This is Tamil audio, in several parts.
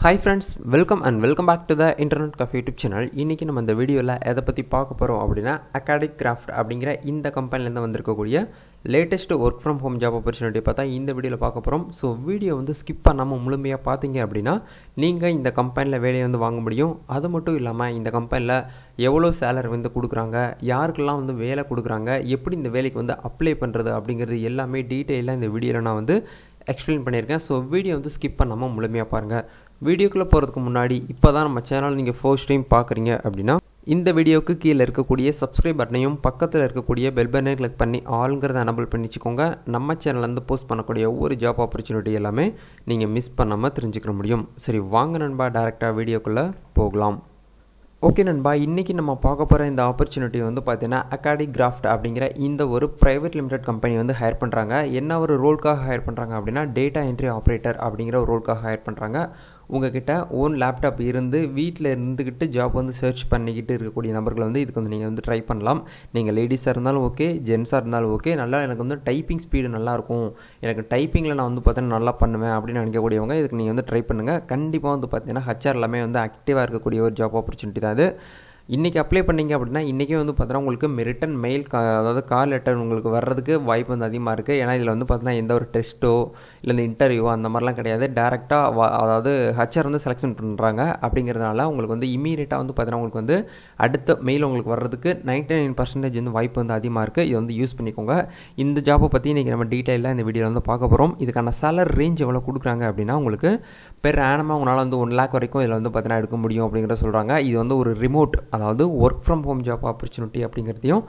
Hi friends, welcome back to the Internet Cafe YouTube channel. இன்னைக்கு நம்ம இந்த வீடியோல எதை பத்தி பார்க்க போறோம் அப்படினா Academic Craft அப்படிங்கற இந்த கம்பெனில இருந்து வந்திருக்கக்கூடிய latest work from home job opportunity பார்த்தா இந்த வீடியோல பார்க்க போறோம். சோ வீடியோ வந்து ஸ்கிப் பண்ணாம முழுமையா பாத்தீங்க அப்படினா நீங்க இந்த கம்பெனில வேலைய வந்து வாங்க முடியும். அது மட்டும் இல்லாம இந்த கம்பெனில எவ்வளவு salary வந்து கொடுக்கறாங்க, யாருக்கெல்லாம் வந்து வேலை கொடுக்கறாங்க, எப்படி இந்த வேலைக்கு வந்து அப்ளை பண்றது அப்படிங்கிறது எல்லாமே டீடைலா இந்த வீடியோல நான் வந்து எக்ஸ்பிளைன் பண்ணியிருக்கேன். சோ வீடியோ வந்து ஸ்கிப் பண்ணாம முழுமையா பாருங்க. வீடியோக்குள்ள போறதுக்கு முன்னாடி இப்போதான் நம்ம சேனல் நீங்க ஃபர்ஸ்ட் டைம் பார்க்கறீங்க அப்படினா இந்த வீடியோக்கு கீழ இருக்கக்கூடிய subscribe பட்டனையும் பக்கத்துல இருக்கக்கூடிய bell பட்டனை கிளிக் பண்ணி ஆல்ங்கறத எனேபிள் பண்ணிச்சுக்கோங்க. நம்ம சேனல்ல இருந்து போஸ்ட் பண்ணக்கூடிய ஒவ்வொரு ஜாப் opportunity எல்லாமே நீங்க மிஸ் பண்ணாம தெரிஞ்சுக்க முடியும். சரி வாங்க நண்பா டைரக்டா வீடியோக்குள்ள போகலாம். ஓகே நண்பா, இன்னைக்கு நம்ம பார்க்க போற இந்த opportunity வந்து பார்த்தீனா Academic Craft அப்படிங்கற இந்த ஒரு பிரைவேட் லிமிடெட் கம்பெனி வந்து ஹையர் பண்றாங்க. என்ன ஒரு ரோல்க்காக ஹையர் பண்றாங்க அப்படினா டேட்டா என்ட்ரி ஆபரேட்டர் அப்படிங்கற ஒரு ரோல்க்காக ஹையர் பண்றாங்க. உங்ககிட்ட ஓன் லேப்டாப் இருந்து வீட்ல இருந்துகிட்டு ஜாப் வந்து சர்ச் பண்ணிக்கிட்டு இருக்கக்கூடிய நபர்கள் வந்து இதுக்கு வந்து நீங்க வந்து ட்ரை பண்ணலாம். நீங்க லேடிஸா இருந்தாலும் ஓகே, ஜென்ஸா இருந்தாலும் ஓகே. நல்லா எனக்கு வந்து டைப்பிங் ஸ்பீடு நல்லா இருக்கும், எனக்கு டைப்பிங்ல நான் வந்து பார்த்தா நல்லா பண்ணுவேன் அப்படின்னு நினைக்கக்கூடியவங்க இதுக்கு நீங்க வந்து ட்ரை பண்ணுங்க. கண்டிப்பா வந்து பார்த்தீங்கன்னா HR எல்லாமே வந்து ஆக்டிவா இருக்கக்கூடிய ஒரு ஜாப் ஆப்பர்ச்சுனிட்டி தான் இது. இன்னைக்கு அப்ளை பண்ணீங்க அப்படினா இன்னைக்கே வந்து பார்த்தா உங்களுக்கு ரிட்டன் மெயில் அதாவது கால் லெட்டர் உங்களுக்கு வர்றதுக்கு வாய்ப்பு வந்து அதிகமா இருக்கு. ஏனா இதுல வந்து பார்த்தா எந்த ஒரு டெஸ்டோ இல்ல இன்டர்வியூ அந்த மாதிரிலாம் கிடையாது. டைரக்டா அதாவது HR வந்து செலக்ஷன் பண்றாங்க. அப்படிங்கிறதுனால உங்களுக்கு வந்து இமிடியேட்டா வந்து பார்த்தா உங்களுக்கு வந்து அடுத்த மெயில் உங்களுக்கு வர்றதுக்கு 99% வந்து வாய்ப்பு வந்து அதிகமா இருக்கு. இது வந்து யூஸ் பண்ணிக்கோங்க. இந்த ஜாபை பத்தி இன்னைக்கு நம்ம டீடைலா இந்த வீடியோல வந்து பார்க்க போறோம். இதுக்கான salary ரேஞ்ச் எவ்வளவு கொடுக்கறாங்க அப்படினா உங்களுக்கு பெர் ஆனமா உங்களால வந்து 1 lakh வரைக்கும் இதுல வந்து பார்த்தா எடுக்க முடியும் அப்படிங்கறத சொல்றாங்க. இது வந்து ஒரு ரிமோட் அதாவது work from home job opportunity அப்படிங்கறதையும்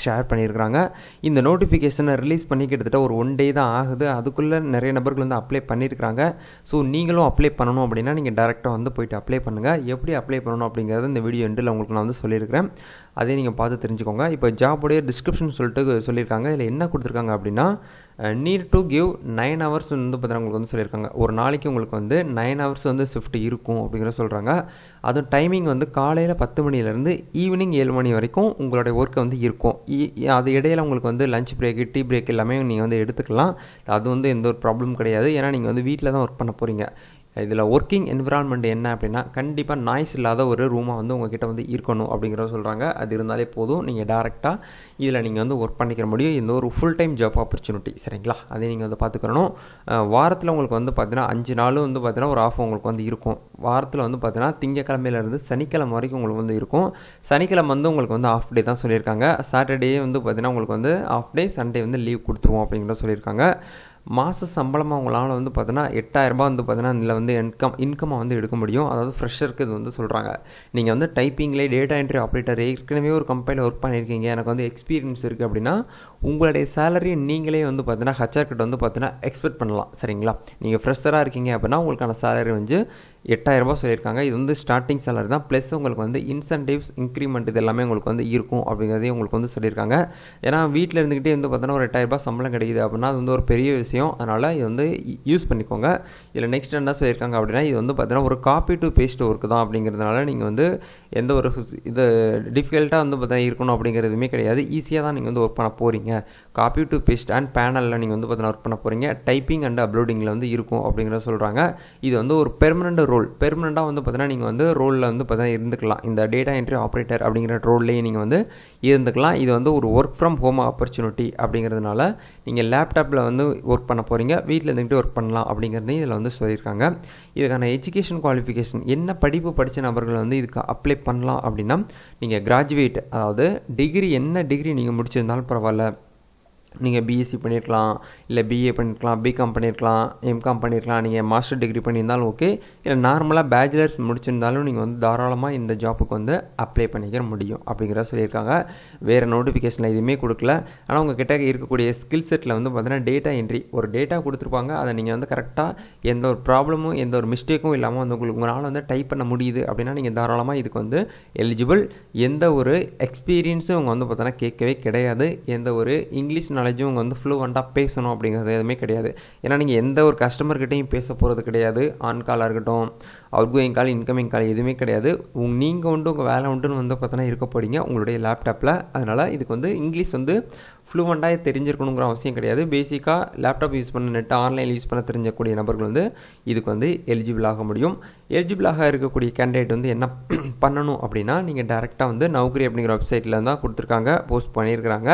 ஷேர் பண்ணியிருக்காங்க. இந்த நோட்டிஃபிகேஷனை ரிலீஸ் பண்ணி கிட்டத்தட்ட ஒரு 1 day தான் ஆகுது. அதுக்குள்ள நிறைய நபர்கள் வந்து அப்ளை பண்ணியிருக்காங்க. ஸோ நீங்களும் அப்ளை பண்ணணும் அப்படின்னா நீங்கள் டைரெக்டாக வந்து போயிட்டு அப்ளை பண்ணுங்கள். எப்படி அப்ளை பண்ணணும் அப்படிங்கிறது இந்த வீடியோ எண்டில் உங்களுக்கு நான் வந்து சொல்லியிருக்கிறேன். அதே நீங்கள் பார்த்து தெரிஞ்சுக்கோங்க. இப்போ ஜாபுடைய டிஸ்கிரிப்ஷன் சொல்லியிருக்காங்க. இதில் என்ன கொடுத்துருக்காங்க அப்படின்னா நீட் டு கிவ் 9 hours வந்து பார்த்தீங்கன்னா உங்களுக்கு வந்து சொல்லியிருக்காங்க. ஒரு நாளைக்கு உங்களுக்கு வந்து 9 hours வந்து ஷிஃப்ட் இருக்கும் அப்படிங்கிறத சொல்கிறாங்க. அதுவும் டைமிங் வந்து காலையில் 10 மணிலேருந்து ஈவினிங் 7 மணி வரைக்கும் உங்களுடைய ஒர்க்கை வந்து இருக்கும். அது இடையில உங்களுக்கு வந்து லஞ்ச் பிரேக், டீ பிரேக் எல்லாமே நீங்கள் வந்து எடுத்துக்கலாம். அது வந்து எந்த ஒரு ப்ராப்ளம் கிடையாது. ஏன்னா நீங்கள் வந்து வீட்டில் தான் ஒர்க் பண்ண போகிறீங்க. இதில் ஒர்க்கிங் என்விரான்மெண்ட் என்ன அப்படின்னா கண்டிப்பாக நாய்ஸ் இல்லாத ஒரு ரூமாக வந்து உங்ககிட்ட வந்து இருக்கணும் அப்படிங்கிறத சொல்கிறாங்க. அது இருந்தாலே போதும், நீங்கள் டேரெக்டாக இதில் நீங்கள் வந்து ஒர்க் பண்ணிக்கிற முடியும். இந்த ஒரு ஃபுல் டைம் ஜாப் ஆப்பர்ச்சுனிட்டி சரிங்களா. அதே நீங்கள் வந்து பார்த்துக்கணும். வாரத்தில் உங்களுக்கு வந்து பார்த்தீங்கன்னா 5 நாளும் வந்து பார்த்தீங்கன்னா ஒரு ஆஃப் உங்களுக்கு வந்து இருக்கும். வாரத்தில் வந்து பார்த்தீங்கன்னா திங்கக்கிழமையிலேருந்து சனிக்கிழமை வரைக்கும் உங்களுக்கு வந்து இருக்கும். சனிக்கிழமை வந்து உங்களுக்கு வந்து ஆஃப் டே தான் சொல்லியிருக்காங்க. சாட்டர்டே வந்து பார்த்தீங்கன்னா உங்களுக்கு வந்து ஆஃப் டே, சண்டே வந்து லீவ் கொடுத்துருவோம் அப்படிங்கிறத சொல்லியிருக்காங்க. மாத சம்பளமாக உங்களால் வந்து பார்த்தீங்கன்னா 8000 ரூபாய் வந்து பார்த்தீங்கன்னா இதில் வந்து இன்கம்மாக வந்து எடுக்க முடியும். அதாவது ஃப்ரெஷருக்கு இது வந்து சொல்கிறாங்க. நீங்கள் வந்து டைப்பிங்லேயே டேட்டா என்ட்ரி ஆப்ரேட்டர் ஏற்கனவே ஒரு கம்பெனியில் ஒர்க் பண்ணியிருக்கீங்க, எனக்கு வந்து எக்ஸ்பீரியன்ஸ் இருக்குது அப்படின்னா உங்களுடைய சேலரியை நீங்களே வந்து பார்த்தீங்கன்னா HR கிட்ட வந்து பார்த்தீங்கன்னா எக்ஸ்பெக்ட் பண்ணலாம் சரிங்களா. நீங்கள் ஃப்ரெஷராக இருக்கீங்க அப்படின்னா உங்களுக்கான சேலரி வந்து 8000 ரூபாய் சொல்லியிருக்காங்க. இது வந்து ஸ்டார்டிங் சேலரி தான். ப்ளஸ் உங்களுக்கு வந்து இன்சென்டிவ்ஸ், இன்க்ரிமெண்ட் இது எல்லாமே உங்களுக்கு வந்து இருக்கும் அப்படிங்கிறதையும் உங்களுக்கு வந்து சொல்லியிருக்காங்க. ஏன்னா வீட்டில் இருந்துக்கிட்டே வந்து பார்த்தோன்னா ஒரு 8000 ரூபாய் சம்பளம் கிடைக்குது அப்படின்னா அது வந்து ஒரு பெரிய விஷயம். அதனால் இது வந்து யூஸ் பண்ணிக்கோங்க. இதில் நெக்ஸ்ட் என்ன சொல்லியிருக்காங்க அப்படின்னா இது வந்து பார்த்தீங்கன்னா ஒரு காப்பி டு பேஸ்ட் ஒர்க் தான் அப்படிங்கிறதுனால நீங்கள் வந்து எந்த ஒரு இது டிஃபிகல்ட்டாக வந்து பார்த்தீங்கன்னா இருக்கணும் அப்படிங்கிறதுமே கிடையாது. ஈஸியாக தான் நீங்கள் வந்து ஒர்க் பண்ண போகிறீங்க. காப்பி டு பேஸ்ட் அண்ட் பேனலில் நீங்கள் வந்து பார்த்தீங்கன்னா ஒர்க் பண்ண போகிறீங்க. டைப்பிங் அண்ட் அப்லோடிங்கில் வந்து இருக்கும் அப்படிங்கிறத சொல்கிறாங்க. இது வந்து ஒரு பெர்மனண்ட் ரோல். பெர்மனண்டாக வந்து பார்த்தீங்கன்னா நீங்கள் வந்து ரோலில் வந்து பார்த்தீங்கன்னா இருந்துக்கலாம். இந்த டேட்டா என்ட்ரி ஆப்ரேட்டர் அப்படிங்கிற ரோல்லேயே நீங்கள் வந்து இருந்துக்கலாம். இது வந்து ஒரு ஒர்க் ஃப்ரம் ஹோம் ஆப்பர்ச்சுனிட்டி அப்படிங்கிறதுனால நீங்கள் லேப்டாப்பில் வந்து ஒர்க் பண்ண போகிறீங்க, வீட்டில் இருந்துகிட்டு ஒர்க் பண்ணலாம் அப்படிங்கிறதையும் இதில் வந்து சொல்லியிருக்காங்க. இதுக்கான எஜுகேஷன் குவாலிஃபிகேஷன் என்ன படிப்பு படித்த நபர்கள் வந்து இதுக்கு அப்ளை பண்ணலாம் அப்படின்னா நீங்கள் கிராஜுவேட் அதாவது டிகிரி என்ன டிகிரி நீங்கள் முடிச்சிருந்தாலும் பரவாயில்ல. நீங்கள் பிஎஸ்சி பண்ணியிருக்கலாம், இல்லை பிஏ பண்ணியிருக்கலாம், பிகாம் பண்ணியிருக்கலாம், எம்காம் பண்ணியிருக்கலாம், நீங்கள் மாஸ்டர் டிகிரி பண்ணியிருந்தாலும் ஓகே, இல்லை நார்மலாக பேச்சுலர்ஸ் முடிச்சிருந்தாலும் நீங்கள் வந்து தாராளமாக இந்த ஜாப்புக்கு வந்து அப்ளை பண்ணிக்க முடியும் அப்படிங்கிறத சொல்லியிருக்காங்க. வேறு நோட்டிஃபிகேஷனில் எதுவுமே கொடுக்கல. ஆனால் உங்கள் கிட்ட இருக்கக்கூடிய ஸ்கில் செட்டில் வந்து பார்த்தீங்கன்னா டேட்டா என்ட்ரி ஒரு டேட்டா கொடுத்துருப்பாங்க. அதை நீங்கள் வந்து கரெக்டாக எந்த ஒரு ப்ராப்ளமும் எந்த ஒரு மிஸ்டேக்கும் இல்லாமல் வந்து உங்களால் வந்து டைப் பண்ண முடியுது அப்படின்னா நீங்கள் தாராளமாக இதுக்கு வந்து எலிஜிபிள். எந்த ஒரு எக்ஸ்பீரியன்ஸும் அவங்க வந்து பார்த்தோன்னா கேட்கவே கிடையாது. எந்த ஒரு இங்கிலீஷ் நாலேஜும் உங்கள் வந்து ஃப்ளூவெண்ட்டாக பேசணும் அப்படிங்கிறது எதுவுமே கிடையாது. ஏன்னா நீங்கள் எந்த ஒரு கஸ்டமர்கிட்டையும் பேச போகிறது கிடையாது. ஆன் காலாக இருக்கட்டும், அவுட் கோயிங் கால், இன்கமிங் கால் எதுவுமே கிடையாது. நீங்கள் உண்டு உங்கள் வேலை உண்டுன்னு வந்து பார்த்தோன்னா இருக்க போகிறீங்க உங்களுடைய லேப்டாப்பில். அதனால் இதுக்கு வந்து இங்கிலீஷ் வந்து ஃப்ளூவெண்ட்டாக தெரிஞ்சிருக்கணுங்கிற அவசியம் கிடையாது. பேசிக்காக லேப்டாப் யூஸ் பண்ண நெட் ஆன்லைனில் யூஸ் பண்ண தெரிஞ்சக்கூடிய நபர்கள் வந்து இதுக்கு வந்து எலிஜிபிள் ஆக முடியும். எலிஜிபிளாக இருக்கக்கூடிய கேண்டிடேட் வந்து என்ன பண்ணணும் அப்படின்னா, நீங்கள் டேரெக்டாக வந்து நௌகரி அப்படிங்கிற வெப்சைட்டில் தான் கொடுத்துருக்காங்க, போஸ்ட் பண்ணியிருக்கிறாங்க.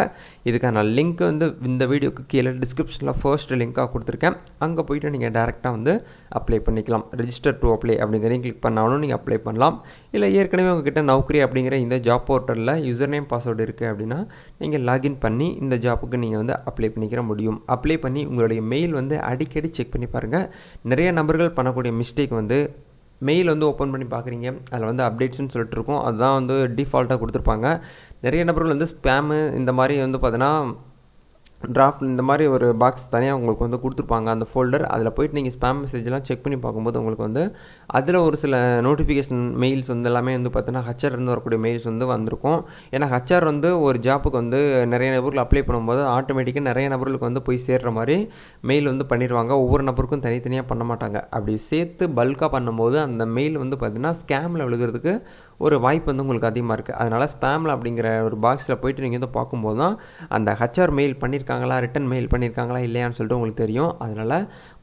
இதுக்கான லிங்க் வந்து இந்த வீடியோக்கு கீழே டிஸ்கிரிப்ஷனில் ஃபர்ஸ்ட் லிங்காக கொடுத்துருக்கேன். அங்கே போய்ட்டு நீங்கள் டேரெக்டாக வந்து அப்ளை பண்ணிக்கலாம். ரெஜிஸ்டர் டு அப்ளை அப்படிங்கிறதையும் கிளிக் பண்ணாலும் நீங்கள் அப்ளை பண்ணலாம். இல்லை ஏற்கனவே உங்ககிட்ட நௌகரி அப்படிங்கிற இந்த ஜாப் போர்ட்டலில் யூசர் நேம் பாஸ்வேர்டு இருக்குது அப்படின்னா நீங்கள் லாகின் பண்ணி இந்த ஜாப்புக்கு நீங்கள் வந்து அப்ளை பண்ணிக்கிற முடியும். அப்ளை பண்ணி உங்களுடைய மெயில் வந்து அடிக்கடி செக் பண்ணி பாருங்கள். நிறைய நபர்கள் பண்ணக்கூடிய மிஸ்டேக் வந்து மெயில் வந்து ஓப்பன் பண்ணி பார்க்குறீங்க, அதில் வந்து அப்டேட்ஸ்னு சொல்லிட்டு இருக்கும், அதுதான் வந்து டிஃபால்ட்டாக கொடுத்துருப்பாங்க. நிறைய நபர்கள் வந்து ஸ்பேமு இந்த மாதிரி வந்து பார்த்தீங்கன்னா டிராஃப்ட் இந்த மாதிரி ஒரு பாக்ஸ் தனியாக உங்களுக்கு வந்து கொடுத்துருப்பாங்க, அந்த ஃபோல்டர். அதில் போய்ட்டு நீங்கள் ஸ்பேம் மெசேஜ்லாம் செக் பண்ணி பார்க்கும்போது உங்களுக்கு வந்து அதில் ஒரு சில நோட்டிஃபிகேஷன் மெயில்ஸ் வந்து எல்லாமே வந்து பார்த்தீங்கன்னா ஹச்ஆர் இருந்து வரக்கூடிய மெயில்ஸ் வந்து வந்திருக்கும். ஏன்னா ஹச்ஆர் வந்து ஒரு ஜாப்புக்கு வந்து நிறைய நபர்கள் அப்ளை பண்ணும்போது ஆட்டோமேட்டிக்காக நிறைய நபர்களுக்கு வந்து போய் சேர்கிற மாதிரி மெயில் வந்து பண்ணிடுவாங்க. ஒவ்வொரு நபருக்கும் தனித்தனியாக பண்ண மாட்டாங்க. அப்படி சேர்த்து பல்காக பண்ணும்போது அந்த மெயில் வந்து பார்த்தீங்கன்னா ஸ்கேமில் விழுகிறதுக்கு ஒரு வாய்ப்பு வந்து உங்களுக்கு அதிகமாக இருக்குது. அதனால் ஸ்பேமில் அப்படிங்கிற ஒரு பாக்ஸில் போய்ட்டு நீங்கள் வந்து பார்க்கும்போது தான் அந்த ஹச்ஆர் மெயில் பண்ணியிருக்காங்களா, ரிட்டன் மெயில் பண்ணியிருக்காங்களா இல்லையான்னு சொல்லிட்டு உங்களுக்கு தெரியும். அதனால்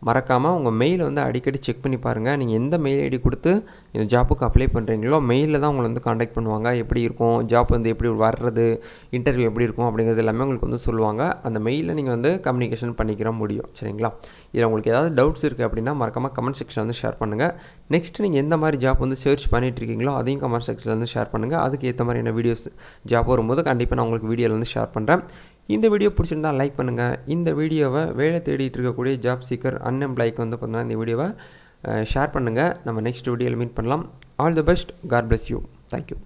மறக்காமல் உங்கள் மெயில் வந்து அடிக்கடி செக் பண்ணி பாருங்கள். நீங்கள் எந்த மெயில் ஐடி கொடுத்து இந்த ஜாப்புக்கு அப்ளை பண்ணுறீங்களோ மெயிலில் தான் உங்களை வந்து காண்டாக்ட் பண்ணுவாங்க. எப்படி இருக்கும் ஜாப் வந்து எப்படி வர்றது, இன்டர்வியூ எப்படி இருக்கும் அப்படிங்கிறது எல்லாமே உங்களுக்கு வந்து சொல்லுவாங்க. அந்த மெயிலில் நீங்கள் வந்து கம்யூனிகேஷன் பண்ணிக்கிற முடியும். சரிங்களா? இதில் உங்களுக்கு ஏதாவது டவுட்ஸ் இருக்குது அப்படின்னா மறக்காமல் கமெண்ட் செக்ஷன் வந்து ஷேர் பண்ணுங்கள். நெக்ஸ்ட் நீங்கள் எந்த மாதிரி ஜாப் வந்து சர்ச் பண்ணிட்டு இருக்கீங்களோ அதையும் கமெண்ட் செக்ஷனில் வந்து ஷேர் பண்ணுங்கள். அதுக்கு ஏற்ற மாதிரியான வீடியோஸ் ஜாப் வரும்போது கண்டிப்பாக நான் உங்களுக்கு வீடியோவில் வந்து ஷேர் பண்ணுறேன். இந்த வீடியோ பிடிச்சிருந்தால் லைக் பண்ணுங்கள். இந்த வீடியோவை வேலை தேடிட்டு இருக்கக்கூடிய ஜாப் சீக்கர் அன்எம்ப்ளாய்க்கு வந்து பார்த்தீங்கன்னா இந்த வீடியோவை ஷேர் பண்ணுங்கள். நம்ம நெக்ஸ்ட் வீடியோவில் மீட் பண்ணலாம். All the best. God bless you. Thank you.